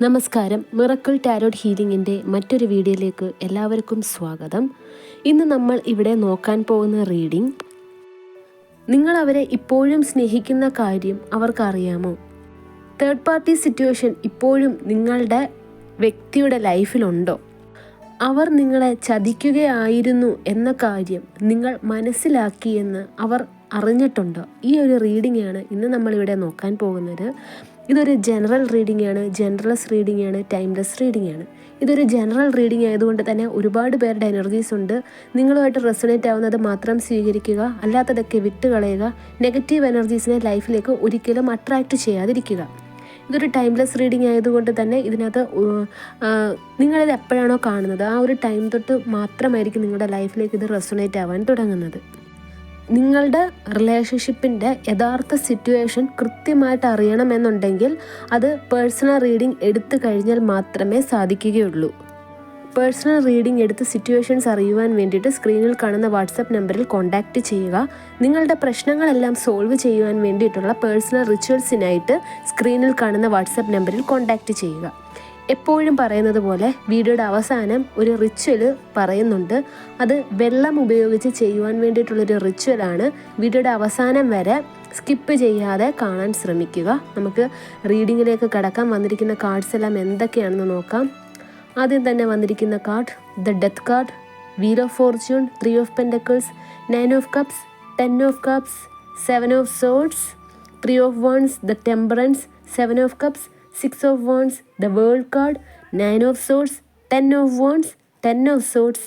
നമസ്കാരം. Miracle tarot ഹീലിംഗിൻ്റെ മറ്റൊരു വീഡിയോയിലേക്ക് എല്ലാവർക്കും സ്വാഗതം. ഇന്ന് നമ്മൾ ഇവിടെ നോക്കാൻ പോകുന്ന റീഡിംഗ്, നിങ്ങൾ അവരെ ഇപ്പോഴും സ്നേഹിക്കുന്ന കാര്യം അവർക്കറിയാമോ? തേർഡ് പാർട്ടി സിറ്റുവേഷൻ ഇപ്പോഴും നിങ്ങളുടെ വ്യക്തിയുടെ ലൈഫിലുണ്ടോ? അവർ നിങ്ങളെ ചതിക്കുകയായിരുന്നു എന്ന കാര്യം നിങ്ങൾ മനസ്സിലാക്കിയെന്ന് അവർ അറിഞ്ഞിട്ടുണ്ടോ? ഈ ഒരു റീഡിംഗ് ആണ് ഇന്ന് നമ്മളിവിടെ നോക്കാൻ പോകുന്നത്. ഇതൊരു ജനറൽ റീഡിംഗ് ആണ്, ജനറൽസ് റീഡിംഗ് ആണ്, ടൈംലെസ് റീഡിംഗ് ആണ്. ഇതൊരു ജനറൽ റീഡിംഗ് ആയതുകൊണ്ട് തന്നെ ഒരുപാട് പേരുടെ എനർജീസ് ഉണ്ട്. നിങ്ങളുമായിട്ട് റെസൊനേറ്റ് ആവുന്നത് മാത്രം സ്വീകരിക്കുക, അല്ലാത്തതൊക്കെ വിട്ടുകളയുക. നെഗറ്റീവ് എനർജീസിനെ ലൈഫിലേക്ക് ഒരിക്കലും അട്രാക്റ്റ് ചെയ്യാതിരിക്കുക. ഇതൊരു ടൈംലെസ് റീഡിംഗ് ആയതുകൊണ്ട് തന്നെ ഇതിനകത്ത് നിങ്ങളിത് എപ്പോഴാണോ കാണുന്നത് ആ ഒരു ടൈം തൊട്ട് മാത്രമായിരിക്കും നിങ്ങളുടെ ലൈഫിലേക്ക് ഇത് റെസൊനേറ്റ് ആവാൻ തുടങ്ങുന്നത്. നിങ്ങളുടെ റിലേഷൻഷിപ്പിൻ്റെ യഥാർത്ഥ സിറ്റുവേഷൻ കൃത്യമായിട്ട് അറിയണമെന്നുണ്ടെങ്കിൽ അത് പേഴ്സണൽ റീഡിംഗ് എടുത്തു കഴിഞ്ഞാൽ മാത്രമേ സാധിക്കുകയുള്ളൂ. പേഴ്സണൽ റീഡിംഗ് എടുത്ത് സിറ്റുവേഷൻസ് അറിയുവാൻ വേണ്ടിയിട്ട് സ്ക്രീനിൽ കാണുന്ന വാട്സപ്പ് നമ്പറിൽ കോൺടാക്റ്റ് ചെയ്യുക. നിങ്ങളുടെ പ്രശ്നങ്ങളെല്ലാം സോൾവ് ചെയ്യുവാൻ വേണ്ടിയിട്ടുള്ള പേഴ്സണൽ റിച്വൽസിനായിട്ട് സ്ക്രീനിൽ കാണുന്ന വാട്സപ്പ് നമ്പറിൽ കോൺടാക്റ്റ് ചെയ്യുക. എപ്പോഴും പറയുന്നത് പോലെ വീഡിയോയുടെ അവസാനം ഒരു റിച്വൽ പറയുന്നുണ്ട്. അത് വെള്ളം ഉപയോഗിച്ച് ചെയ്യുവാൻ വേണ്ടിയിട്ടുള്ളൊരു റിച്വലാണ്. വീഡിയോയുടെ അവസാനം വരെ സ്കിപ്പ് ചെയ്യാതെ കാണാൻ ശ്രമിക്കുക. നമുക്ക് റീഡിങ്ങിലേക്ക് കടക്കാം. വന്നിരിക്കുന്ന കാർഡ്സ് എല്ലാം എന്തൊക്കെയാണെന്ന് നോക്കാം. ആദ്യം തന്നെ വന്നിരിക്കുന്ന card the death card, wheel of fortune, 3 of pentacles, 9 of cups, 10 of cups, 7 of swords, 3 of wands, the temperance, 7 of cups, 6 of wands, the world card, 9 of swords, 10 of wands, 10 of swords,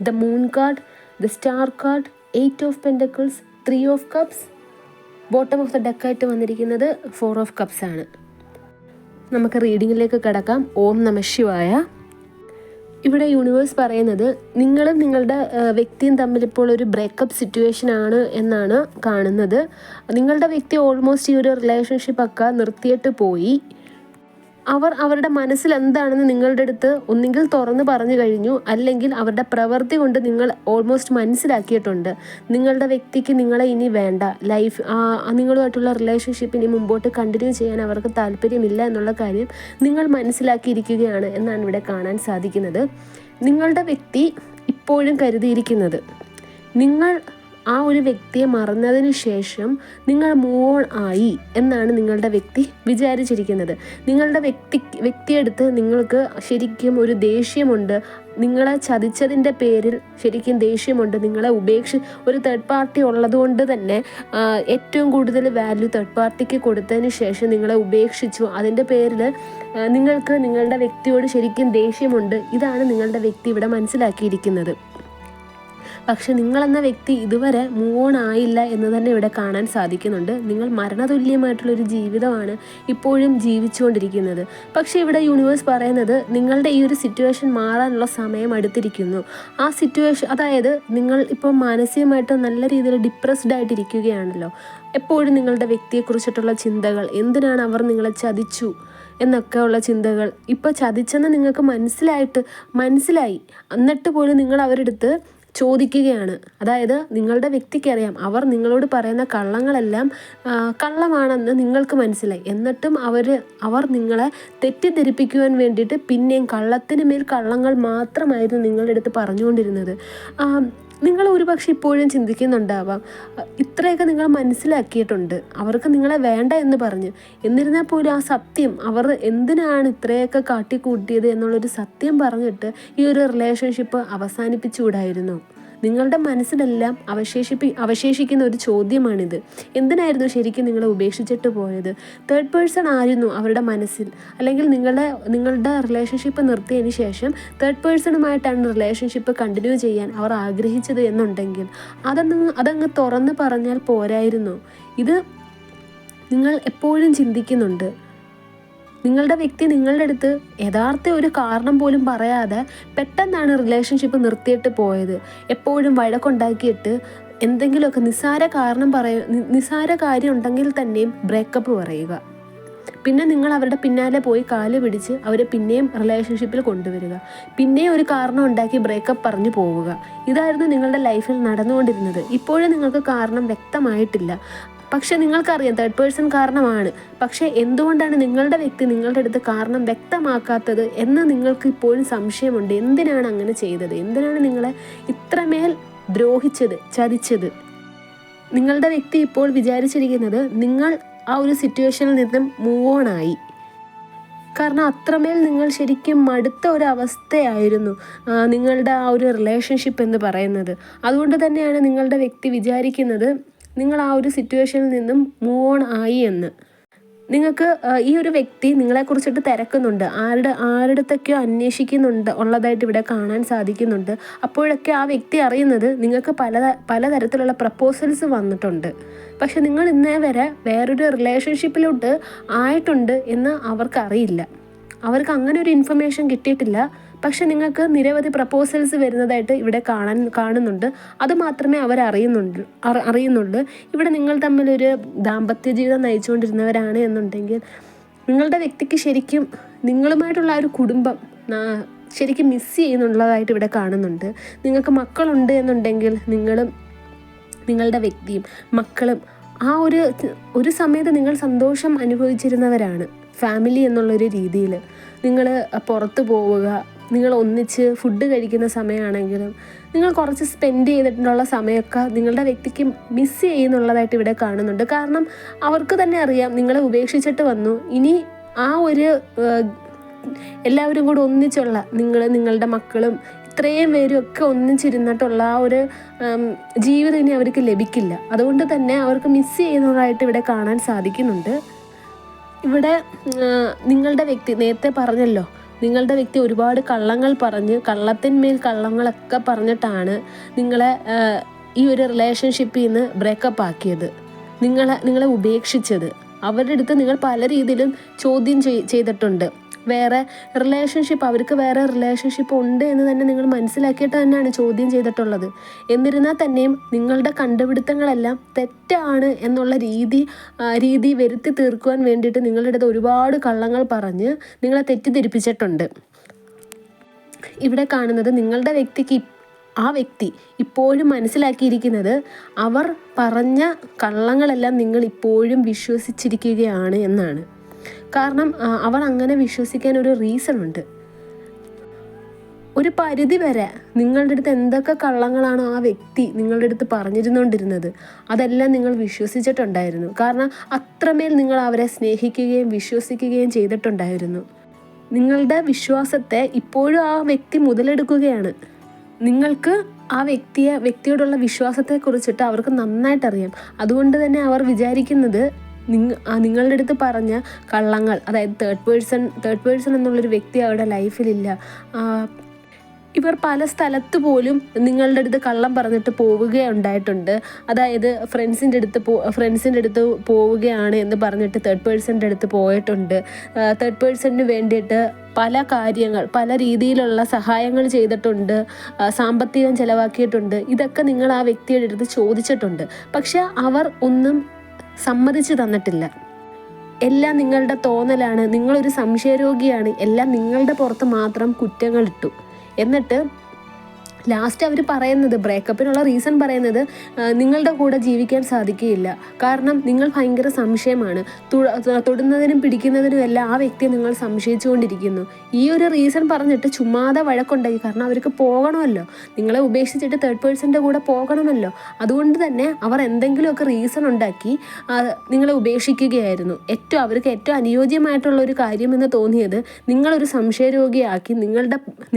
the moon card, the star card, 8 of pentacles, 3 of cups. Bottom of the ഡെക്കായിട്ട് വന്നിരിക്കുന്നത് 4 of cups ആണ്. നമുക്ക് റീഡിങ്ങിലേക്ക് കടക്കാം. ഓം നമഃ ശിവായ. ഇവിടെ universe പറയുന്നത് നിങ്ങളും നിങ്ങളുടെ വ്യക്തിയും തമ്മിൽ ഇപ്പോൾ ഒരു ബ്രേക്കപ്പ് സിറ്റുവേഷൻ ആണ് എന്നാണ് കാണുന്നത്. നിങ്ങളുടെ വ്യക്തി ഓൾമോസ്റ്റ് ഈ ഒരു റിലേഷൻഷിപ്പൊക്കെ നിർത്തിയിട്ട് പോയി. അവർ അവരുടെ മനസ്സിൽ എന്താണെന്ന് നിങ്ങളുടെ അടുത്ത് ഒന്നുകിൽ തുറന്ന് പറഞ്ഞു കഴിഞ്ഞു, അല്ലെങ്കിൽ അവരുടെ പ്രവൃത്തി കൊണ്ട് നിങ്ങൾ ഓൾമോസ്റ്റ് മനസ്സിലാക്കിയിട്ടുണ്ട്. നിങ്ങളുടെ വ്യക്തിക്ക് നിങ്ങളെ ഇനി വേണ്ട, നിങ്ങളുമായിട്ടുള്ള റിലേഷൻഷിപ്പ് ഇനി മുമ്പോട്ട് കണ്ടിന്യൂ ചെയ്യാൻ അവർക്ക് താല്പര്യമില്ല എന്നുള്ള കാര്യം നിങ്ങൾ മനസ്സിലാക്കിയിരിക്കുകയാണ് എന്നാണ് ഇവിടെ കാണാൻ സാധിക്കുന്നത്. നിങ്ങളുടെ വ്യക്തി ഇപ്പോഴും കരുതിയിരിക്കുന്നത് നിങ്ങൾ ആ ഒരു വ്യക്തിയെ മറന്നതിന് ശേഷം നിങ്ങൾ മൂവ് ഓൺ ആയി എന്നാണ് നിങ്ങളുടെ വ്യക്തി വിചാരിച്ചിരിക്കുന്നത്. നിങ്ങളുടെ വ്യക്തിയെടുത്ത് നിങ്ങൾക്ക് ശരിക്കും ഒരു ദേഷ്യമുണ്ട്. നിങ്ങളെ ചതിച്ചതിൻ്റെ പേരിൽ ശരിക്കും ദേഷ്യമുണ്ട്. നിങ്ങളെ ഒരു തേർഡ് പാർട്ടി ഉള്ളതുകൊണ്ട് തന്നെ ഏറ്റവും കൂടുതൽ വാല്യൂ തേർഡ് പാർട്ടിക്ക് കൊടുത്തതിന് ശേഷം നിങ്ങളെ ഉപേക്ഷിച്ചു. അതിൻ്റെ പേരിൽ നിങ്ങൾക്ക് നിങ്ങളുടെ വ്യക്തിയോട് ശരിക്കും ദേഷ്യമുണ്ട്. ഇതാണ് നിങ്ങളുടെ വ്യക്തി ഇവിടെ മനസ്സിലാക്കിയിരിക്കുന്നത്. പക്ഷെ നിങ്ങളെന്ന വ്യക്തി ഇതുവരെ മൂവ് ഓൺ ആയില്ല എന്ന് തന്നെ ഇവിടെ കാണാൻ സാധിക്കുന്നുണ്ട്. നിങ്ങൾ മരണതുല്യമായിട്ടുള്ളൊരു ജീവിതമാണ് ഇപ്പോഴും ജീവിച്ചുകൊണ്ടിരിക്കുന്നത്. പക്ഷേ ഇവിടെ യൂണിവേഴ്സ് പറയുന്നത് നിങ്ങളുടെ ഈ ഒരു സിറ്റുവേഷൻ മാറാനുള്ള സമയം അടുത്തിരിക്കുന്നു. ആ സിറ്റുവേഷൻ, അതായത് നിങ്ങൾ ഇപ്പോൾ മാനസികമായിട്ട് നല്ല രീതിയിൽ ഡിപ്രസ്ഡ് ആയിട്ടിരിക്കുകയാണല്ലോ. എപ്പോഴും നിങ്ങളുടെ വ്യക്തിയെക്കുറിച്ചിട്ടുള്ള ചിന്തകൾ, എന്തിനാണ് അവർ നിങ്ങളെ ചതിച്ചു എന്നൊക്കെ ഉള്ള ചിന്തകൾ. ഇപ്പോൾ ചതിച്ചെന്ന് നിങ്ങൾക്ക് മനസ്സിലായി, എന്നിട്ട് പോലും നിങ്ങൾ അവരെടുത്ത് ചോദിക്കുകയാണ്. അതായത് നിങ്ങളുടെ വ്യക്തിക്കറിയാം അവർ നിങ്ങളോട് പറയുന്ന കള്ളങ്ങളെല്ലാം കള്ളമാണെന്ന് നിങ്ങൾക്ക് മനസ്സിലായി. എന്നിട്ടും അവർ നിങ്ങളെ തെറ്റിദ്ധരിപ്പിക്കുവാൻ വേണ്ടിയിട്ട് പിന്നെയും കള്ളത്തിന് മേൽ കള്ളങ്ങൾ മാത്രമായിരുന്നു നിങ്ങളുടെ അടുത്ത് പറഞ്ഞുകൊണ്ടിരുന്നത്. നിങ്ങൾ ഒരുപക്ഷെ ഇപ്പോഴും ചിന്തിക്കുന്നുണ്ടാവാം, ഇത്രയൊക്കെ നിങ്ങൾ മനസ്സിലാക്കിയിട്ടുണ്ട്, അവർക്ക് നിങ്ങളെ വേണ്ട എന്ന് പറഞ്ഞ്. എന്നിരുന്നാൽ പോലും ആ സത്യം, അവർ എന്തിനാണ് ഇത്രയൊക്കെ കാട്ടിക്കൂട്ടിയത് എന്നുള്ളൊരു സത്യം പറഞ്ഞിട്ട് ഈ ഒരു റിലേഷൻഷിപ്പ് അവസാനിപ്പിച്ചുകൂടായിരുന്നു? നിങ്ങളുടെ മനസ്സിലെല്ലാം അവശേഷിക്കുന്ന ഒരു ചോദ്യമാണിത്. എന്തിനായിരുന്നു ശരിക്കും നിങ്ങളെ ഉപേക്ഷിച്ചിട്ട് പോയത്? തേർഡ് പേഴ്സൺ ആയിരുന്നു അവരുടെ മനസ്സിൽ, അല്ലെങ്കിൽ നിങ്ങളുടെ റിലേഷൻഷിപ്പ് നിർത്തിയതിന് ശേഷം തേർഡ് പേഴ്സണുമായിട്ടാണ് റിലേഷൻഷിപ്പ് കണ്ടിന്യൂ ചെയ്യാൻ അവർ ആഗ്രഹിച്ചത് എന്നുണ്ടെങ്കിൽ അതങ്ങ് തുറന്ന് പറഞ്ഞാൽ പോരായിരുന്നു? ഇത് നിങ്ങൾ എപ്പോഴും ചിന്തിക്കുന്നുണ്ട്. നിങ്ങളുടെ വ്യക്തി നിങ്ങളുടെ അടുത്ത് യഥാർത്ഥ ഒരു കാരണം പോലും പറയാതെ പെട്ടെന്നാണ് റിലേഷൻഷിപ്പ് നിർത്തിയിട്ട് പോയത്. എപ്പോഴും വഴക്കുണ്ടാക്കിയിട്ട് എന്തെങ്കിലുമൊക്കെ നിസ്സാര കാര്യം ഉണ്ടെങ്കിൽ തന്നെയും ബ്രേക്കപ്പ് പറയുക. പിന്നെ നിങ്ങൾ അവരുടെ പിന്നാലെ പോയി കാല് പിടിച്ച് അവരെ പിന്നെയും റിലേഷൻഷിപ്പിൽ കൊണ്ടുവരിക. പിന്നെയും ഒരു കാരണം ഉണ്ടാക്കി ബ്രേക്കപ്പ് പറഞ്ഞു പോവുക. ഇതായിരുന്നു നിങ്ങളുടെ ലൈഫിൽ നടന്നുകൊണ്ടിരുന്നത്. ഇപ്പോഴും നിങ്ങൾക്ക് കാരണം വ്യക്തമായിട്ടില്ല. പക്ഷെ നിങ്ങൾക്കറിയാം തേർഡ് പേഴ്സൺ കാരണമാണ്. പക്ഷേ എന്തുകൊണ്ടാണ് നിങ്ങളുടെ വ്യക്തി നിങ്ങളുടെ അടുത്ത് കാരണം വ്യക്തമാക്കാത്തത് എന്ന് നിങ്ങൾക്ക് ഇപ്പോഴും സംശയമുണ്ട്. എന്തിനാണ് അങ്ങനെ ചെയ്തത്? എന്തിനാണ് നിങ്ങളെ ഇത്രമേൽ ദ്രോഹിച്ചത്, ചതിച്ചത്? നിങ്ങളുടെ വ്യക്തി ഇപ്പോൾ വിചാരിച്ചിരിക്കുന്നത് നിങ്ങൾ ആ ഒരു സിറ്റുവേഷനിൽ നിന്നും മൂവ് ഓൺ ആയി. കാരണം അത്രമേൽ നിങ്ങൾ ശരിക്കും മടുത്ത ഒരു അവസ്ഥയായിരുന്നു നിങ്ങളുടെ ആ ഒരു റിലേഷൻഷിപ്പ് എന്ന് പറയുന്നത്. അതുകൊണ്ട് തന്നെയാണ് നിങ്ങളുടെ വ്യക്തി വിചാരിക്കുന്നത് നിങ്ങൾ ആ ഒരു സിറ്റുവേഷനിൽ നിന്നും മൂവ് ഓൺ ആയി എന്ന്. നിങ്ങൾക്ക് ഈ ഒരു വ്യക്തി നിങ്ങളെക്കുറിച്ചിട്ട് തിരക്കുന്നുണ്ട്, ആരുടെത്തൊക്കെയോ അന്വേഷിക്കുന്നുണ്ട് ഉള്ളതായിട്ട് ഇവിടെ കാണാൻ സാധിക്കുന്നുണ്ട്. അപ്പോഴൊക്കെ ആ വ്യക്തി അറിയുന്നത് നിങ്ങൾക്ക് പലതരത്തിലുള്ള പ്രപ്പോസൽസ് വന്നിട്ടുണ്ട്. പക്ഷെ നിങ്ങൾ ഇന്നേ വരെ വേറൊരു റിലേഷൻഷിപ്പിലോട്ട് ആയിട്ടുണ്ട് എന്ന് അവർക്കറിയില്ല. അവർക്ക് അങ്ങനെ ഒരു ഇൻഫർമേഷൻ കിട്ടിയിട്ടില്ല. പക്ഷെ നിങ്ങൾക്ക് നിരവധി പ്രപ്പോസൽസ് വരുന്നതായിട്ട് ഇവിടെ കാണുന്നുണ്ട്. അതുമാത്രമേ അറിയുന്നുള്ളൂ. ഇവിടെ നിങ്ങൾ തമ്മിലൊരു ദാമ്പത്യ ജീവിതം നയിച്ചുകൊണ്ടിരുന്നവരാണ് എന്നുണ്ടെങ്കിൽ നിങ്ങളുടെ വ്യക്തിക്ക് ശരിക്കും നിങ്ങളുമായിട്ടുള്ള ഒരു കുടുംബം ശരിക്കും മിസ് ചെയ്യുന്നുള്ളതായിട്ട് ഇവിടെ കാണുന്നുണ്ട്. നിങ്ങൾക്ക് മക്കളുണ്ട് എന്നുണ്ടെങ്കിൽ നിങ്ങളും നിങ്ങളുടെ വ്യക്തിയും മക്കളും ആ ഒരു സമയത്ത് നിങ്ങൾ സന്തോഷം അനുഭവിച്ചിരുന്നവരാണ്. ഫാമിലി എന്നുള്ളൊരു രീതിയിൽ നിങ്ങൾ പുറത്ത് പോവുക, നിങ്ങൾ ഒന്നിച്ച് ഫുഡ് കഴിക്കുന്ന സമയമാണെങ്കിലും നിങ്ങൾ കുറച്ച് സ്പെൻഡ് ചെയ്തിട്ടുള്ള സമയമൊക്കെ നിങ്ങളുടെ വ്യക്തിക്ക് മിസ് ചെയ്യുന്നുള്ളതായിട്ട് ഇവിടെ കാണുന്നുണ്ട്. കാരണം അവർക്ക് തന്നെ അറിയാം നിങ്ങളെ ഉപേക്ഷിച്ചിട്ട് വന്നു. ഇനി ആ ഒരു എല്ലാവരും കൂടെ ഒന്നിച്ചുള്ള നിങ്ങളുടെ മക്കളും ഇത്രയും പേരും ഒക്കെ ഒന്നിച്ചിരുന്നിട്ടുള്ള ആ ഒരു ജീവിതം ഇനി അവർക്ക് ലഭിക്കില്ല. അതുകൊണ്ട് തന്നെ അവർക്ക് മിസ് ചെയ്യുന്നതായിട്ട് ഇവിടെ കാണാൻ സാധിക്കുന്നുണ്ട്. ഇവിടെ നിങ്ങളുടെ വ്യക്തി നേരത്തെ പറഞ്ഞല്ലോ, നിങ്ങളുടെ വ്യക്തി ഒരുപാട് കള്ളങ്ങൾ പറഞ്ഞ് കള്ളത്തിന്മേൽ കള്ളങ്ങളൊക്കെ പറഞ്ഞിട്ടാണ് നിങ്ങളെ ഈ ഒരു റിലേഷൻഷിപ്പിൽ നിന്ന് ബ്രേക്കപ്പ് ആക്കിയത്, നിങ്ങളെ ഉപേക്ഷിച്ചത്. അവരുടെ അടുത്ത് നിങ്ങൾ പല രീതിയിലും ചോദ്യം ചെയ്തിട്ടുണ്ട്. അവർക്ക് വേറെ റിലേഷൻഷിപ്പ് ഉണ്ട് എന്ന് തന്നെ നിങ്ങൾ മനസ്സിലാക്കിയിട്ട് തന്നെയാണ് ചോദ്യം ചെയ്തിട്ടുള്ളത്. എന്നിരുന്നാൽ തന്നെയും നിങ്ങളുടെ കണ്ടുപിടുത്തങ്ങളെല്ലാം തെറ്റാണ് എന്നുള്ള രീതി വരുത്തി തീർക്കുവാൻ വേണ്ടിയിട്ട് നിങ്ങളുടെ അടുത്ത് ഒരുപാട് കള്ളങ്ങൾ പറഞ്ഞ് നിങ്ങളെ തെറ്റിദ്ധരിപ്പിച്ചിട്ടുണ്ട്. ഇവിടെ കാണുന്നത് നിങ്ങളുടെ ആ വ്യക്തി ഇപ്പോഴും മനസ്സിലാക്കിയിരിക്കുന്നത് അവർ പറഞ്ഞ കള്ളങ്ങളെല്ലാം നിങ്ങൾ ഇപ്പോഴും വിശ്വസിച്ചിരിക്കുകയാണ് എന്നാണ്. കാരണം അവർ അങ്ങനെ വിശ്വസിക്കാൻ ഒരു റീസൺ ഉണ്ട്. ഒരു പരിധി വരെ നിങ്ങളുടെ അടുത്ത് എന്തൊക്കെ കള്ളങ്ങളാണോ ആ വ്യക്തി നിങ്ങളുടെ അടുത്ത് പറഞ്ഞിരുന്നുകൊണ്ടിരുന്നത് അതെല്ലാം നിങ്ങൾ വിശ്വസിച്ചിട്ടുണ്ടായിരുന്നു. കാരണം അത്രമേൽ നിങ്ങൾ അവരെ സ്നേഹിക്കുകയും വിശ്വസിക്കുകയും ചെയ്തിട്ടുണ്ടായിരുന്നു. നിങ്ങളുടെ വിശ്വാസത്തെ ഇപ്പോഴും ആ വ്യക്തി മുതലെടുക്കുകയാണ്. നിങ്ങൾക്ക് ആ വ്യക്തിയോടുള്ള വിശ്വാസത്തെക്കുറിച്ചിട്ട് അവർക്ക് നന്നായിട്ടറിയാം. അതുകൊണ്ട് തന്നെ അവർ വിചാരിക്കുന്നത് നിങ്ങളുടെ അടുത്ത് പറഞ്ഞ കള്ളങ്ങൾ, അതായത് തേർഡ് പേഴ്സൺ എന്നുള്ളൊരു വ്യക്തി അവരുടെ ലൈഫിലില്ല. ഇവർ പല സ്ഥലത്ത് പോലും നിങ്ങളുടെ അടുത്ത് കള്ളം പറഞ്ഞിട്ട് പോവുകയുണ്ടായിട്ടുണ്ട്. അതായത് ഫ്രണ്ട്സിൻ്റെ അടുത്ത് പോവുകയാണ് എന്ന് പറഞ്ഞിട്ട് തേർഡ് പേഴ്സൻ്റെ അടുത്ത് പോയിട്ടുണ്ട്. തേർഡ് പേഴ്സണിന് വേണ്ടിയിട്ട് പല രീതിയിലുള്ള സഹായങ്ങൾ ചെയ്തിട്ടുണ്ട്, സാമ്പത്തികം ചെലവാക്കിയിട്ടുണ്ട്. ഇതൊക്കെ നിങ്ങൾ ആ വ്യക്തിയുടെ അടുത്ത് ചോദിച്ചിട്ടുണ്ട്. പക്ഷെ അവർ ഒന്നും സമ്മതിച്ചു തന്നിട്ടില്ല. എല്ലാം നിങ്ങളുടെ തോന്നലാണ്, നിങ്ങളൊരു സംശയരോഗിയാണ്, എല്ലാം നിങ്ങളുടെ പുറത്ത് മാത്രം കുറ്റങ്ങളിട്ടു. എന്നിട്ട് ലാസ്റ്റ് അവർ പറയുന്നത്, ബ്രേക്കപ്പിനുള്ള റീസൺ പറയുന്നത്, നിങ്ങളുടെ കൂടെ ജീവിക്കാൻ സാധിക്കുകയില്ല. കാരണം നിങ്ങൾ ഭയങ്കര സംശയമാണ്, തൊടുന്നതിനും പിടിക്കുന്നതിനും എല്ലാം ആ വ്യക്തിയെ നിങ്ങൾ സംശയിച്ചുകൊണ്ടിരിക്കുന്നു. ഈ ഒരു റീസൺ പറഞ്ഞിട്ട് ചുമ്മാതെ വഴക്കുണ്ടായി. കാരണം അവർക്ക് പോകണമല്ലോ, നിങ്ങളെ ഉപേക്ഷിച്ചിട്ട് തേർഡ് പേഴ്സൻ്റെ കൂടെ പോകണമല്ലോ. അതുകൊണ്ട് തന്നെ അവർ എന്തെങ്കിലുമൊക്കെ റീസൺ ഉണ്ടാക്കി നിങ്ങളെ ഉപേക്ഷിക്കുകയായിരുന്നു. അവർക്ക് ഏറ്റവും അനുയോജ്യമായിട്ടുള്ള ഒരു കാര്യമെന്ന് തോന്നിയത് നിങ്ങളൊരു സംശയരോഗിയാക്കി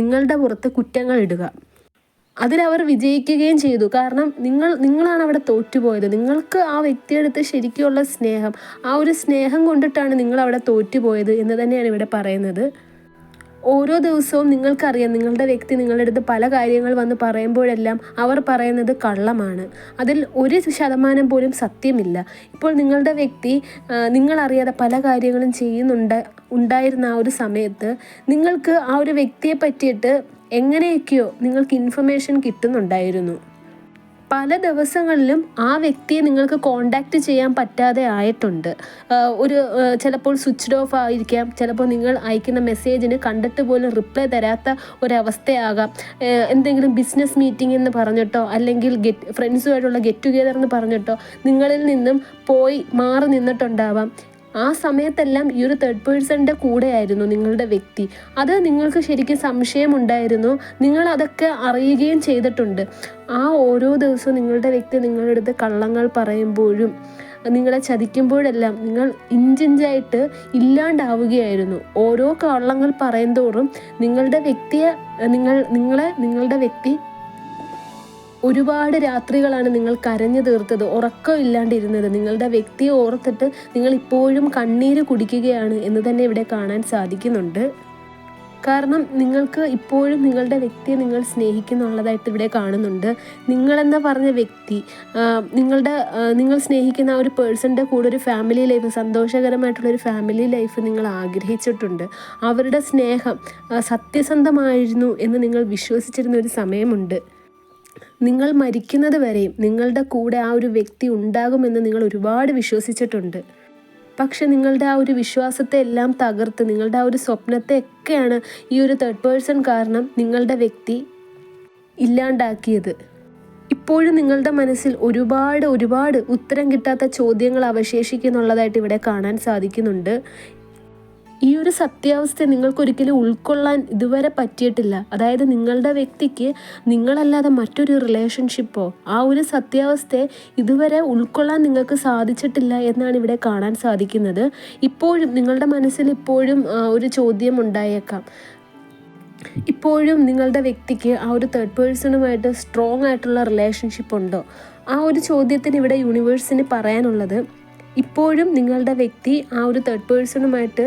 നിങ്ങളുടെ പുറത്ത് കുറ്റങ്ങൾ ഇടുക. അതിലവർ വിജയിക്കുകയും ചെയ്തു. കാരണം നിങ്ങളാണ് അവിടെ തോറ്റുപോയത്. നിങ്ങൾക്ക് ആ വ്യക്തിയെടുത്ത് ശരിക്കുള്ള സ്നേഹം, ആ ഒരു സ്നേഹം കൊണ്ടിട്ടാണ് നിങ്ങൾ അവിടെ തോറ്റുപോയത് എന്ന് തന്നെയാണ് ഇവിടെ പറയുന്നത്. ഓരോ ദിവസവും നിങ്ങൾക്കറിയാം നിങ്ങളുടെ വ്യക്തി നിങ്ങളുടെ അടുത്ത് പല കാര്യങ്ങൾ വന്ന് പറയുമ്പോഴെല്ലാം അവർ പറയുന്നത് കള്ളമാണ്. അതിൽ 1% പോലും സത്യമില്ല. ഇപ്പോൾ നിങ്ങളുടെ വ്യക്തി നിങ്ങളറിയാതെ പല കാര്യങ്ങളും ഉണ്ടായിരുന്ന ആ ഒരു സമയത്ത് നിങ്ങൾക്ക് ആ ഒരു വ്യക്തിയെ പറ്റിയിട്ട് എങ്ങനെയൊക്കെയോ നിങ്ങൾക്ക് ഇൻഫർമേഷൻ കിട്ടുന്നുണ്ടായിരുന്നു. പല ദിവസങ്ങളിലും ആ വ്യക്തിയെ നിങ്ങൾക്ക് കോണ്ടാക്റ്റ് ചെയ്യാൻ പറ്റാതെ ആയിട്ടുണ്ട്. ചിലപ്പോൾ സ്വിച്ച്ഡ് ഓഫ് ആയിരിക്കാം, ചിലപ്പോൾ നിങ്ങൾ അയക്കുന്ന മെസ്സേജിന് കണ്ടിട്ട് പോലും റിപ്ലൈ തരാത്ത ഒരവസ്ഥയാകാം. എന്തെങ്കിലും ബിസിനസ് മീറ്റിംഗ് എന്ന് പറഞ്ഞിട്ടോ അല്ലെങ്കിൽ ഫ്രണ്ട്സുമായിട്ടുള്ള ഗെറ്റ് ടുഗെദർ എന്ന് പറഞ്ഞിട്ടോ നിങ്ങളിൽ നിന്നും പോയി മാറി നിന്നിട്ടുണ്ടാവാം. ആ സമയത്തെല്ലാം ഈ ഒരു തേർഡ് പേഴ്സണിൻ്റെ കൂടെയായിരുന്നു നിങ്ങളുടെ വ്യക്തി. അത് നിങ്ങൾക്ക് ശരിക്കും സംശയമുണ്ടായിരുന്നു, നിങ്ങൾ അതൊക്കെ അറിയുകയും ചെയ്തിട്ടുണ്ട്. ആ ഓരോ ദിവസവും നിങ്ങളുടെ വ്യക്തി നിങ്ങളുടെ അടുത്ത് കള്ളങ്ങൾ പറയുമ്പോഴും നിങ്ങളെ ചതിക്കുമ്പോഴെല്ലാം നിങ്ങൾ ഇഞ്ചിഞ്ചായിട്ട് ഇല്ലാണ്ടാവുകയായിരുന്നു. ഓരോ കള്ളങ്ങൾ പറയുന്തോറും നിങ്ങളുടെ വ്യക്തി ഒരുപാട് രാത്രികളാണ് നിങ്ങൾ കരഞ്ഞു തീർത്തത്, ഉറക്കം ഇല്ലാണ്ടിരുന്നത്. നിങ്ങളുടെ വ്യക്തിയെ ഓർത്തിട്ട് നിങ്ങൾ ഇപ്പോഴും കണ്ണീര് കുടിക്കുകയാണ് എന്ന് തന്നെ ഇവിടെ കാണാൻ സാധിക്കുന്നുണ്ട്. കാരണം നിങ്ങൾക്ക് ഇപ്പോഴും നിങ്ങളുടെ വ്യക്തിയെ നിങ്ങൾ സ്നേഹിക്കുന്നുള്ളതായിട്ട് ഇവിടെ കാണുന്നുണ്ട്. നിങ്ങളെന്ന് പറഞ്ഞ വ്യക്തി നിങ്ങൾ സ്നേഹിക്കുന്ന ആ ഒരു പേഴ്സണിൻ്റെ കൂടെ ഒരു ഫാമിലി ലൈഫ്, സന്തോഷകരമായിട്ടുള്ളൊരു ഫാമിലി ലൈഫ് നിങ്ങൾ ആഗ്രഹിച്ചിട്ടുണ്ട്. അവരുടെ സ്നേഹം സത്യസന്ധമായിരുന്നു എന്ന് നിങ്ങൾ വിശ്വസിച്ചിരുന്ന ഒരു സമയമുണ്ട്. നിങ്ങൾ മരിക്കുന്നത് വരെയും നിങ്ങളുടെ കൂടെ ആ ഒരു വ്യക്തി ഉണ്ടാകുമെന്ന് നിങ്ങൾ ഒരുപാട് വിശ്വസിച്ചിട്ടുണ്ട്. പക്ഷെ നിങ്ങളുടെ ആ ഒരു വിശ്വാസത്തെ എല്ലാം തകർത്ത് നിങ്ങളുടെ ആ ഒരു സ്വപ്നത്തെ ഒക്കെയാണ് ഈ ഒരു തേർഡ് പേഴ്സൺ കാരണം നിങ്ങളുടെ വ്യക്തി ഇല്ലാണ്ടാക്കിയത്. ഇപ്പോഴും നിങ്ങളുടെ മനസ്സിൽ ഒരുപാട് ഉത്തരം കിട്ടാത്ത ചോദ്യങ്ങൾ അവശേഷിക്കുന്നുള്ളതായിട്ട് ഇവിടെ കാണാൻ സാധിക്കുന്നുണ്ട്. ഈ ഒരു സത്യാവസ്ഥ നിങ്ങൾക്കൊരിക്കലും ഉൾക്കൊള്ളാൻ ഇതുവരെ പറ്റിയിട്ടില്ല. അതായത് നിങ്ങളുടെ വ്യക്തിക്ക് നിങ്ങളല്ലാതെ മറ്റൊരു റിലേഷൻഷിപ്പോ ആ ഒരു സത്യാവസ്ഥയെ ഇതുവരെ ഉൾക്കൊള്ളാൻ നിങ്ങൾക്ക് സാധിച്ചിട്ടില്ല എന്നാണ് ഇവിടെ കാണാൻ സാധിക്കുന്നത്. ഇപ്പോഴും നിങ്ങളുടെ മനസ്സിൽ ഇപ്പോഴും ഒരു ചോദ്യം ഉണ്ടായേക്കാം. ഇപ്പോഴും നിങ്ങളുടെ വ്യക്തിക്ക് ആ ഒരു തേർഡ് പേഴ്സണുമായിട്ട് സ്ട്രോങ് ആയിട്ടുള്ള റിലേഷൻഷിപ്പ് ഉണ്ടോ? ആ ഒരു ചോദ്യത്തിന് ഇവിടെ യൂണിവേഴ്സിന് പറയാനുള്ളത്, ഇപ്പോഴും നിങ്ങളുടെ വ്യക്തി ആ ഒരു തേർഡ് പേഴ്സണുമായിട്ട്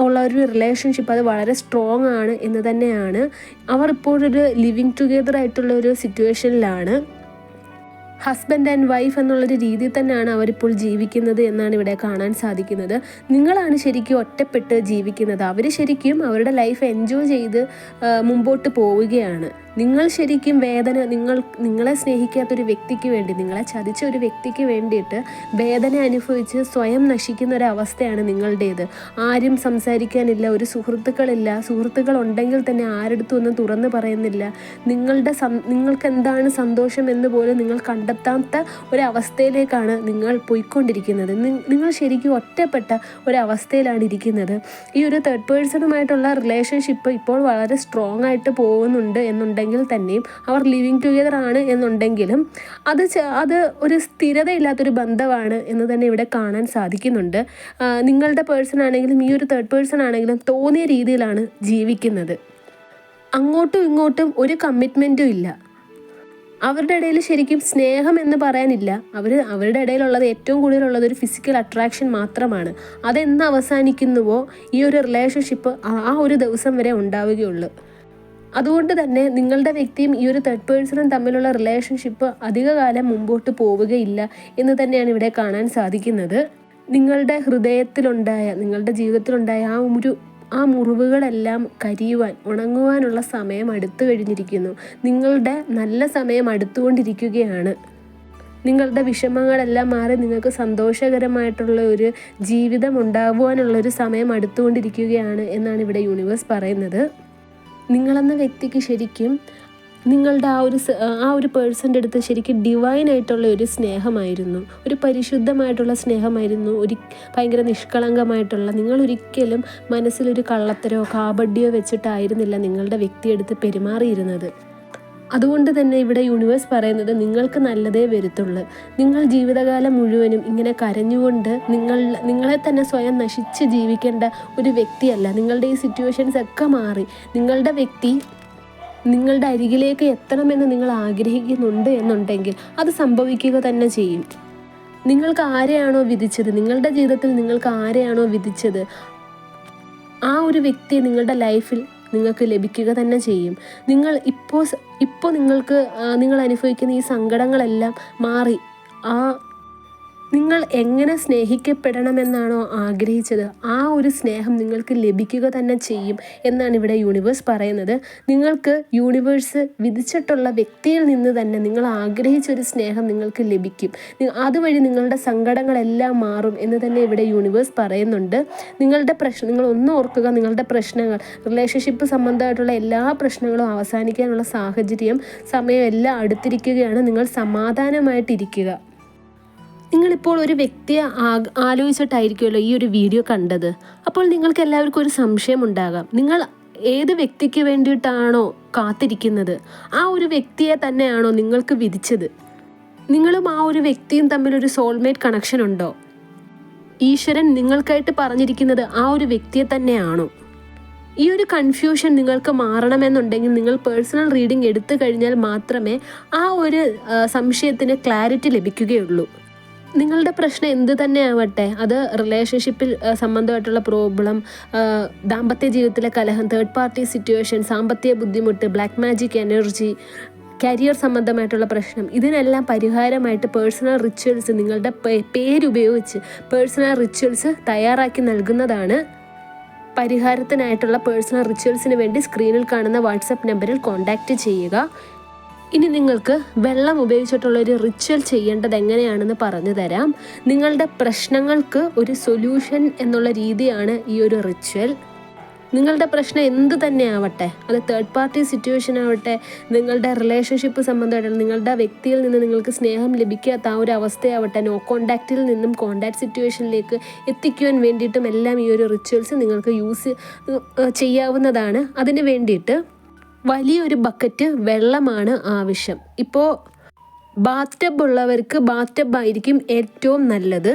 ഉള്ള ഒരു റിലേഷൻഷിപ്പ് അത് വളരെ സ്ട്രോങ് ആണ് എന്ന് തന്നെയാണ്. അവർ ഇപ്പോഴൊരു ലിവിങ് ടുഗെദർ ആയിട്ടുള്ള ഒരു സിറ്റുവേഷനിലാണ്. ഹസ്ബൻഡ് ആൻഡ് വൈഫ് എന്നുള്ളൊരു രീതിയിൽ തന്നെയാണ് അവരിപ്പോൾ ജീവിക്കുന്നത് എന്നാണ് ഇവിടെ കാണാൻ സാധിക്കുന്നത്. നിങ്ങളാണ് ശരിക്കും ഒറ്റപ്പെട്ട് ജീവിക്കുന്നത്. അവർ ശരിക്കും അവരുടെ ലൈഫ് എൻജോയ് ചെയ്ത് മുമ്പോട്ട് പോവുകയാണ്. നിങ്ങൾ ശരിക്കും നിങ്ങളെ സ്നേഹിക്കാത്തൊരു വ്യക്തിക്ക് വേണ്ടി, നിങ്ങളെ ചതിച്ച ഒരു വ്യക്തിക്ക് വേണ്ടിയിട്ട് വേദന അനുഭവിച്ച് സ്വയം നശിക്കുന്ന ഒരവസ്ഥയാണ് നിങ്ങളുടേത്. ആരും സംസാരിക്കാനില്ല, ഒരു സുഹൃത്തുക്കളില്ല, സുഹൃത്തുക്കൾ ഉണ്ടെങ്കിൽ തന്നെ ആരെടുത്തും ഒന്നും തുറന്ന് പറയുന്നില്ല. നിങ്ങൾക്ക് എന്താണ് സന്തോഷം എന്ന് പോലും നിങ്ങൾ കണ്ടെത്താത്ത ഒരവസ്ഥയിലേക്കാണ് നിങ്ങൾ പോയിക്കൊണ്ടിരിക്കുന്നത്. നിങ്ങൾ ശരിക്കും ഒറ്റപ്പെട്ട ഒരവസ്ഥയിലാണ് ഇരിക്കുന്നത്. ഈ ഒരു തേർഡ് പേഴ്സണുമായിട്ടുള്ള റിലേഷൻഷിപ്പ് ഇപ്പോൾ വളരെ സ്ട്രോങ് ആയിട്ട് പോകുന്നുണ്ട് എന്നുണ്ടെങ്കിൽ തന്നെയും, അവർ ലിവിങ് ടുഗെദർ ആണ് എന്നുണ്ടെങ്കിലും അത് ഒരു സ്ഥിരതയില്ലാത്തൊരു ബന്ധമാണ് എന്ന് തന്നെ ഇവിടെ കാണാൻ സാധിക്കുന്നുണ്ട്. നിങ്ങളുടെ പേഴ്സൺ ആണെങ്കിലും ഈ ഒരു തേർഡ് പേഴ്സൺ ആണെങ്കിലും തോന്നിയ രീതിയിലാണ് ജീവിക്കുന്നത്. അങ്ങോട്ടും ഇങ്ങോട്ടും ഒരു കമ്മിറ്റ്മെൻറ്റും ഇല്ല. അവരുടെ ഇടയിൽ ശരിക്കും സ്നേഹം എന്ന് പറയാനില്ല. അവരുടെ ഇടയിലുള്ളത് ഏറ്റവും കൂടുതലുള്ളത് ഒരു ഫിസിക്കൽ അട്രാക്ഷൻ മാത്രമാണ്. അതെന്ന് അവസാനിക്കുന്നുവോ ഈ ഒരു റിലേഷൻഷിപ്പ് ആ ഒരു ദിവസം വരെ ഉണ്ടാവുകയുള്ളൂ. അതുകൊണ്ട് തന്നെ നിങ്ങളുടെ വ്യക്തിയും ഈ ഒരു തേർഡ് പേഴ്സണും തമ്മിലുള്ള റിലേഷൻഷിപ്പ് അധികകാലം മുമ്പോട്ട് പോവുകയില്ല എന്ന് തന്നെയാണ് ഇവിടെ കാണാൻ സാധിക്കുന്നത്. നിങ്ങളുടെ നിങ്ങളുടെ ജീവിതത്തിലുണ്ടായ ആ മുറിവുകളെല്ലാം ഉണങ്ങുവാനുള്ള സമയം അടുത്തു കഴിഞ്ഞിരിക്കുന്നു. നിങ്ങളുടെ നല്ല സമയം അടുത്തുകൊണ്ടിരിക്കുകയാണ്. നിങ്ങളുടെ വിഷമങ്ങളെല്ലാം മാറി നിങ്ങൾക്ക് സന്തോഷകരമായിട്ടുള്ള ഒരു ജീവിതം ഉണ്ടാകുവാനുള്ളൊരു സമയം അടുത്തുകൊണ്ടിരിക്കുകയാണ് എന്നാണ് ഇവിടെ യൂണിവേഴ്സ് പറയുന്നത്. നിങ്ങളെന്ന വ്യക്തിക്ക് ശരിക്കും നിങ്ങളുടെ ആ ഒരു പേഴ്സൻ്റെ അടുത്ത് ശരിക്കും ഡിവൈനായിട്ടുള്ള ഒരു സ്നേഹമായിരുന്നു, ഒരു പരിശുദ്ധമായിട്ടുള്ള സ്നേഹമായിരുന്നു, ഭയങ്കര നിഷ്കളങ്കമായിട്ടുള്ള. നിങ്ങളൊരിക്കലും മനസ്സിലൊരു കള്ളത്തരോ കാപഡ്യോ വെച്ചിട്ടായിരുന്നില്ല നിങ്ങളുടെ വ്യക്തിയെടുത്ത് പെരുമാറിയിരുന്നത്. അതുകൊണ്ട് തന്നെ ഇവിടെ യൂണിവേഴ്സ് പറയുന്നത് നിങ്ങൾക്ക് നല്ലതേ വരുത്തുള്ളൂ. നിങ്ങൾ ജീവിതകാലം മുഴുവനും ഇങ്ങനെ കരഞ്ഞുകൊണ്ട് നിങ്ങളെ തന്നെ സ്വയം നശിച്ച് ജീവിക്കേണ്ട ഒരു വ്യക്തിയല്ല. നിങ്ങളുടെ ഈ സിറ്റുവേഷൻസ് ഒക്കെ മാറി നിങ്ങളുടെ വ്യക്തി നിങ്ങളുടെ അരികിലേക്ക് എത്തണമെന്ന് നിങ്ങൾ ആഗ്രഹിക്കുന്നുണ്ട് എന്നുണ്ടെങ്കിൽ അത് സംഭവിക്കുക തന്നെ ചെയ്യും. നിങ്ങൾക്ക് ആരെയാണോ വിധിച്ചത്, നിങ്ങളുടെ ജീവിതത്തിൽ നിങ്ങൾക്ക് ആരെയാണോ വിധിച്ചത്, ആ ഒരു വ്യക്തി നിങ്ങളുടെ ലൈഫിൽ നിങ്ങൾക്ക് ലഭിക്കുക തന്നെ ചെയ്യും. നിങ്ങൾ അനുഭവിക്കുന്ന ഈ സങ്കടങ്ങളെല്ലാം മാറി നിങ്ങൾ എങ്ങനെ സ്നേഹിക്കപ്പെടണമെന്നാണോ ആഗ്രഹിച്ചത് ആ ഒരു സ്നേഹം നിങ്ങൾക്ക് ലഭിക്കുക തന്നെ ചെയ്യും എന്നാണ് ഇവിടെ യൂണിവേഴ്സ് പറയുന്നത്. നിങ്ങൾക്ക് യൂണിവേഴ്സ് വിധിച്ചിട്ടുള്ള വ്യക്തിയിൽ നിന്ന് തന്നെ നിങ്ങൾ ആഗ്രഹിച്ചൊരു സ്നേഹം നിങ്ങൾക്ക് ലഭിക്കും. അതുവഴി നിങ്ങളുടെ സങ്കടങ്ങളെല്ലാം മാറും എന്ന് തന്നെ ഇവിടെ യൂണിവേഴ്സ് പറയുന്നുണ്ട്. നിങ്ങൾ ഒന്ന് ഓർക്കുക, നിങ്ങളുടെ പ്രശ്നങ്ങൾ, റിലേഷൻഷിപ്പ് സംബന്ധമായിട്ടുള്ള എല്ലാ പ്രശ്നങ്ങളും അവസാനിക്കാനുള്ള സാഹചര്യം, സമയം എല്ലാം അടുത്തിരിക്കുകയാണ്. നിങ്ങൾ സമാധാനമായിട്ടിരിക്കുക. നിങ്ങളിപ്പോൾ ഒരു വ്യക്തിയെ ആലോചിച്ചിട്ടായിരിക്കുമല്ലോ ഈ ഒരു വീഡിയോ കണ്ടത്. അപ്പോൾ നിങ്ങൾക്ക് എല്ലാവർക്കും ഒരു സംശയം ഉണ്ടാകാം, നിങ്ങൾ ഏത് വ്യക്തിക്ക് വേണ്ടിയിട്ടാണോ കാത്തിരിക്കുന്നത്, ആ ഒരു വ്യക്തിയെ തന്നെയാണോ നിങ്ങൾക്ക് വിധിച്ചത്? നിങ്ങളും ആ ഒരു വ്യക്തിയും തമ്മിലൊരു സോൾമേറ്റ് കണക്ഷൻ ഉണ്ടോ? ഈശ്വരൻ നിങ്ങൾക്കായിട്ട് പറഞ്ഞിരിക്കുന്നത് ആ ഒരു വ്യക്തിയെ തന്നെയാണോ? ഈ ഒരു കൺഫ്യൂഷൻ നിങ്ങൾക്ക് മാറണമെന്നുണ്ടെങ്കിൽ നിങ്ങൾ പേഴ്സണൽ റീഡിംഗ് എടുത്തു കഴിഞ്ഞാൽ മാത്രമേ ആ ഒരു സംശയത്തിന് ക്ലാരിറ്റി ലഭിക്കുകയുള്ളൂ. നിങ്ങളുടെ പ്രശ്നം എന്ത് തന്നെ ആവട്ടെ, അത് റിലേഷൻഷിപ്പിൽ സംബന്ധമായിട്ടുള്ള പ്രോബ്ലം, ദാമ്പത്യ ജീവിതത്തിലെ കലഹം, തേർഡ് പാർട്ടി സിറ്റുവേഷൻ, സാമ്പത്തിക ബുദ്ധിമുട്ട്, ബ്ലാക്ക് മാജിക് എനർജി, കരിയർ സംബന്ധമായിട്ടുള്ള പ്രശ്നം, ഇതിനെല്ലാം പരിഹാരമായിട്ട് പേഴ്സണൽ റിച്വൽസ്, നിങ്ങളുടെ പേരുപയോഗിച്ച് പേഴ്സണൽ റിച്വൽസ് തയ്യാറാക്കി നൽകുന്നതാണ്. പരിഹാരത്തിനായിട്ടുള്ള പേഴ്സണൽ റിച്വൽസിന് വേണ്ടി സ്ക്രീനിൽ കാണുന്ന വാട്സപ്പ് നമ്പറിൽ കോൺടാക്റ്റ് ചെയ്യുക. ഇനി നിങ്ങൾക്ക് വെള്ളം ഉപയോഗിച്ചിട്ടുള്ളൊരു റിച്വൽ ചെയ്യേണ്ടത് എങ്ങനെയാണെന്ന് പറഞ്ഞു തരാം. നിങ്ങളുടെ പ്രശ്നങ്ങൾക്ക് ഒരു സൊല്യൂഷൻ എന്നുള്ള രീതിയാണ് ഈ ഒരു റിച്വൽ. നിങ്ങളുടെ പ്രശ്നം എന്ത് തന്നെ ആവട്ടെ, അത് തേർഡ് പാർട്ടി സിറ്റുവേഷൻ ആവട്ടെ, നിങ്ങളുടെ റിലേഷൻഷിപ്പ് സംബന്ധമായിട്ട് നിങ്ങളുടെ വ്യക്തിയിൽ നിന്ന് നിങ്ങൾക്ക് സ്നേഹം ലഭിക്കാത്ത ആ ഒരു അവസ്ഥയാവട്ടെ, നോ കോണ്ടാക്റ്റിൽ നിന്നും കോണ്ടാക്ട് സിറ്റുവേഷനിലേക്ക് എത്തിക്കുവാൻ വേണ്ടിയിട്ടും എല്ലാം ഈ ഒരു റിച്വൽസ് നിങ്ങൾക്ക് യൂസ് ചെയ്യാവുന്നതാണ്. അതിന് വേണ്ടിയിട്ട് വലിയൊരു ബക്കറ്റ് വെള്ളമാണ് ആവശ്യം. ഇപ്പോൾ ബാത്ത് ടബ് ഉള്ളവർക്ക് ബാത്ത് ടബ് ആയിരിക്കും ഏറ്റവും നല്ലത്.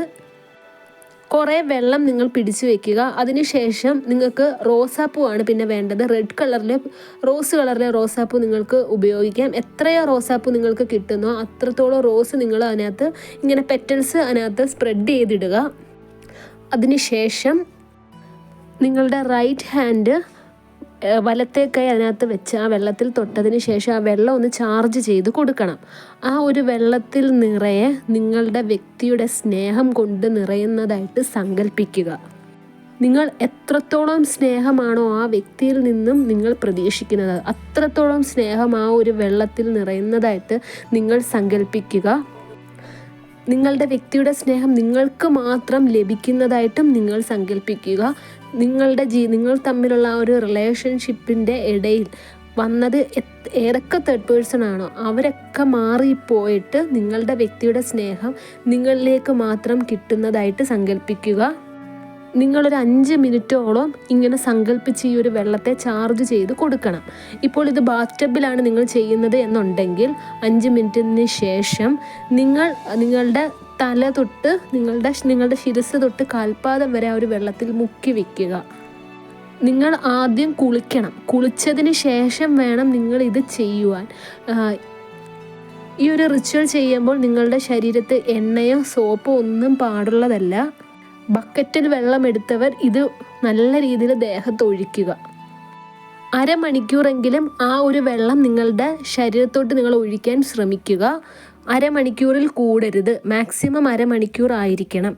കുറേ വെള്ളം നിങ്ങൾ പിടിച്ചു വെക്കുക. അതിനുശേഷം നിങ്ങൾക്ക് റോസാപ്പൂ ആണ് പിന്നെ വേണ്ടത്. റോസ് കളറിലെ റോസാപ്പൂ നിങ്ങൾക്ക് ഉപയോഗിക്കാം. എത്രയോ റോസാപ്പൂ നിങ്ങൾക്ക് കിട്ടുന്നോ അത്രത്തോളം റോസ് നിങ്ങൾ അതിനകത്ത് ഇങ്ങനെ പെറ്റൽസ് അതിനകത്ത് സ്പ്രെഡ് ചെയ്തിടുക. അതിനുശേഷം നിങ്ങളുടെ റൈറ്റ് ഹാൻഡ് വലത്തെ കൈ അതിനകത്ത് വെച്ച് ആ വെള്ളത്തിൽ തൊട്ടതിന് ശേഷം ആ വെള്ളം ഒന്ന് ചാർജ് ചെയ്ത് കൊടുക്കണം. ആ ഒരു വെള്ളത്തിൽ നിറയെ നിങ്ങളുടെ വ്യക്തിയുടെ സ്നേഹം കൊണ്ട് നിറയുന്നതായിട്ട് സങ്കല്പിക്കുക. നിങ്ങൾ എത്രത്തോളം സ്നേഹമാണോ ആ വ്യക്തിയിൽ നിന്നും നിങ്ങൾ പ്രതീക്ഷിക്കുന്നത്, അത്രത്തോളം സ്നേഹം ആ ഒരു വെള്ളത്തിൽ നിറയുന്നതായിട്ട് നിങ്ങൾ സങ്കല്പിക്കുക. നിങ്ങളുടെ വ്യക്തിയുടെ സ്നേഹം നിങ്ങൾക്ക് മാത്രം ലഭിക്കുന്നതായിട്ടും നിങ്ങൾ സങ്കല്പിക്കുക. നിങ്ങൾ തമ്മിലുള്ള ആ ഒരു റിലേഷൻഷിപ്പിൻ്റെ ഇടയിൽ വന്നത് ഏതൊക്കെ തേർഡ് പേഴ്സൺ ആണോ അവരൊക്കെ മാറിപ്പോയിട്ട് നിങ്ങളുടെ വ്യക്തിയുടെ സ്നേഹം നിങ്ങളിലേക്ക് മാത്രം കിട്ടുന്നതായിട്ട് സങ്കല്പിക്കുക. നിങ്ങളൊരു 5 മിനിറ്റോളം ഇങ്ങനെ സങ്കല്പിച്ച് ഈ ഒരു വെള്ളത്തെ ചാർജ് ചെയ്ത് കൊടുക്കണം. ഇപ്പോൾ ഇത് ബാത്ത് ടബിലാണ് നിങ്ങൾ ചെയ്യുന്നത് എന്നുണ്ടെങ്കിൽ 5 മിനിറ്റിന് ശേഷം നിങ്ങളുടെ തല തൊട്ട് നിങ്ങളുടെ ശിരസ് തൊട്ട് കാൽപാദം വരെ ആ ഒരു വെള്ളത്തിൽ മുക്കി വയ്ക്കുക. നിങ്ങൾ ആദ്യം കുളിക്കണം. കുളിച്ചതിന് ശേഷം വേണം നിങ്ങൾ ഇത് ചെയ്യുവാൻ. ഈ ഒരു റിച്വൽ ചെയ്യുമ്പോൾ നിങ്ങളുടെ ശരീരത്ത് എണ്ണയോ സോപ്പോ ഒന്നും പാടുള്ളതല്ല. ബക്കറ്റിൽ വെള്ളം എടുത്തവർ ഇത് നല്ല രീതിയിൽ ദേഹത്തൊഴിക്കുക. അരമണിക്കൂറെങ്കിലും ആ ഒരു വെള്ളം നിങ്ങളുടെ ശരീരത്തോട്ട് നിങ്ങൾ ഒഴിക്കാൻ ശ്രമിക്കുക. അരമണിക്കൂറിൽ കൂടരുത്, മാക്സിമം അരമണിക്കൂർ ആയിരിക്കണം.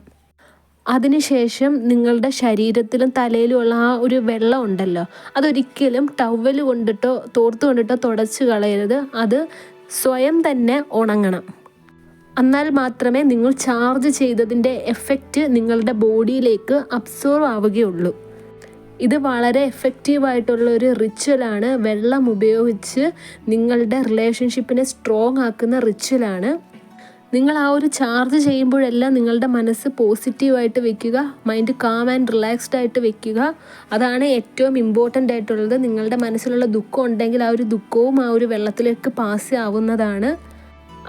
അതിനുശേഷം നിങ്ങളുടെ ശരീരത്തിലും തലയിലുമുള്ള ആ ഒരു വെള്ളം ഉണ്ടല്ലോ, അതൊരിക്കലും ടവൽ കൊണ്ടിട്ടോ തോർത്ത് കൊണ്ടിട്ടോ തുടച്ച് കളയരുത്. അത് സ്വയം തന്നെ ഉണങ്ങണം. എന്നാൽ മാത്രമേ നിങ്ങൾ ചാർജ് ചെയ്തതിൻ്റെ എഫക്റ്റ് നിങ്ങളുടെ ബോഡിയിലേക്ക് അബ്സോർവ് ആവുകയുള്ളൂ. ഇത് വളരെ എഫക്റ്റീവായിട്ടുള്ള ഒരു റിച്വലാണ്. വെള്ളം ഉപയോഗിച്ച് നിങ്ങളുടെ റിലേഷൻഷിപ്പിനെ സ്ട്രോങ് ആക്കുന്ന റിച്വലാണ്. നിങ്ങൾ ആ ഒരു ചാർജ് ചെയ്യുമ്പോഴെല്ലാം നിങ്ങളുടെ മനസ്സ് പോസിറ്റീവായിട്ട് വെക്കുക, മൈൻഡ് കാം ആൻഡ് റിലാക്സ്ഡ് ആയിട്ട് വെക്കുക. അതാണ് ഏറ്റവും ഇമ്പോർട്ടൻ്റ് ആയിട്ടുള്ളത്. നിങ്ങളുടെ മനസ്സിലുള്ള ദുഃഖം ഉണ്ടെങ്കിൽ ആ ഒരു ദുഃഖവും ആ ഒരു വെള്ളത്തിലേക്ക് പാസ് ആവുന്നതാണ്.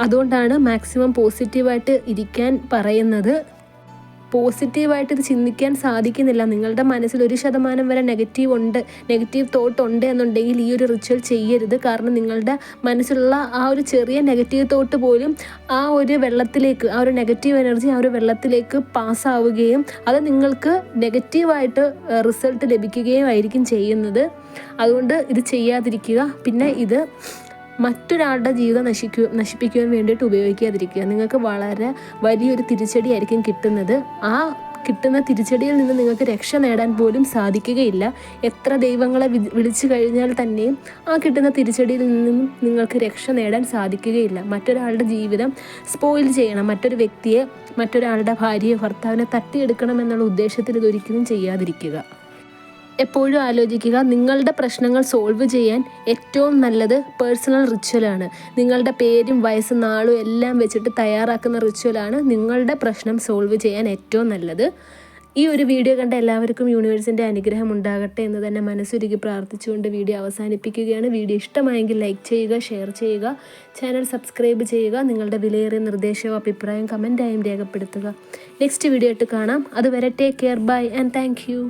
അതുകൊണ്ടാണ് മാക്സിമം പോസിറ്റീവായിട്ട് ഇരിക്കാൻ പറയുന്നത്. പോസിറ്റീവായിട്ട് ഇത് ചിന്തിക്കാൻ സാധിക്കുന്നില്ല, നിങ്ങളുടെ മനസ്സിൽ 1% വരെ നെഗറ്റീവ് തോട്ട് ഉണ്ട് എന്നുണ്ടെങ്കിൽ ഈ ഒരു റിച്വൽ ചെയ്യരുത്. കാരണം നിങ്ങളുടെ മനസ്സിലുള്ള ആ ഒരു ചെറിയ നെഗറ്റീവ് തോട്ട് പോലും ആ ഒരു വെള്ളത്തിലേക്ക്, ആ ഒരു നെഗറ്റീവ് എനർജി ആ ഒരു വെള്ളത്തിലേക്ക് പാസ്സാവുകയും അത് നിങ്ങൾക്ക് നെഗറ്റീവായിട്ട് റിസൾട്ട് ലഭിക്കുകയും ആയിരിക്കും ചെയ്യുന്നത്. അതുകൊണ്ട് ഇത് ചെയ്യാതിരിക്കുക. പിന്നെ ഇത് മറ്റൊരാളുടെ ജീവിതം നശിപ്പിക്കുവാൻ വേണ്ടിയിട്ട് ഉപയോഗിക്കാതിരിക്കുക. നിങ്ങൾക്ക് വളരെ വലിയൊരു തിരിച്ചടിയായിരിക്കും കിട്ടുന്നത്. ആ കിട്ടുന്ന തിരിച്ചടിയിൽ നിന്ന് നിങ്ങൾക്ക് രക്ഷ നേടാൻ പോലും സാധിക്കുകയില്ല. എത്ര ദൈവങ്ങളെ വിളിച്ചു കഴിഞ്ഞാൽ തന്നെയും ആ കിട്ടുന്ന തിരിച്ചടിയിൽ നിന്നും നിങ്ങൾക്ക് രക്ഷ നേടാൻ സാധിക്കുകയില്ല. മറ്റൊരാളുടെ ജീവിതം സ്പോയിൽ ചെയ്യണം, മറ്റൊരു വ്യക്തിയെ, മറ്റൊരാളുടെ ഭാര്യയെ, ഭർത്താവിനെ തട്ടിയെടുക്കണം എന്നുള്ള ഉദ്ദേശത്തിൽ ഇതൊരിക്കലും ചെയ്യാതിരിക്കുക. എപ്പോഴും ആലോചിക്കുക, നിങ്ങളുടെ പ്രശ്നങ്ങൾ സോൾവ് ചെയ്യാൻ ഏറ്റവും നല്ലത് പേഴ്സണൽ റിച്വലാണ്. നിങ്ങളുടെ പേരും വയസ്സും നാളും എല്ലാം വെച്ചിട്ട് തയ്യാറാക്കുന്ന റിച്വലാണ് നിങ്ങളുടെ പ്രശ്നം സോൾവ് ചെയ്യാൻ ഏറ്റവും നല്ലത്. ഈ ഒരു വീഡിയോ കണ്ട എല്ലാവർക്കും യൂണിവേഴ്സിൻ്റെ അനുഗ്രഹം ഉണ്ടാകട്ടെ എന്ന് തന്നെ മനസ്സുരുകി പ്രാർത്ഥിച്ചുകൊണ്ട് വീഡിയോ അവസാനിപ്പിക്കുകയാണ്. വീഡിയോ ഇഷ്ടമായെങ്കിൽ ലൈക്ക് ചെയ്യുക, ഷെയർ ചെയ്യുക, ചാനൽ സബ്സ്ക്രൈബ് ചെയ്യുക. നിങ്ങളുടെ വിലയേറിയ നിർദ്ദേശവും അഭിപ്രായം കമൻറ്റായും രേഖപ്പെടുത്തുക. നെക്സ്റ്റ് വീഡിയോ ആയിട്ട് കാണാം. അതുവരെ take care, bye and thank U.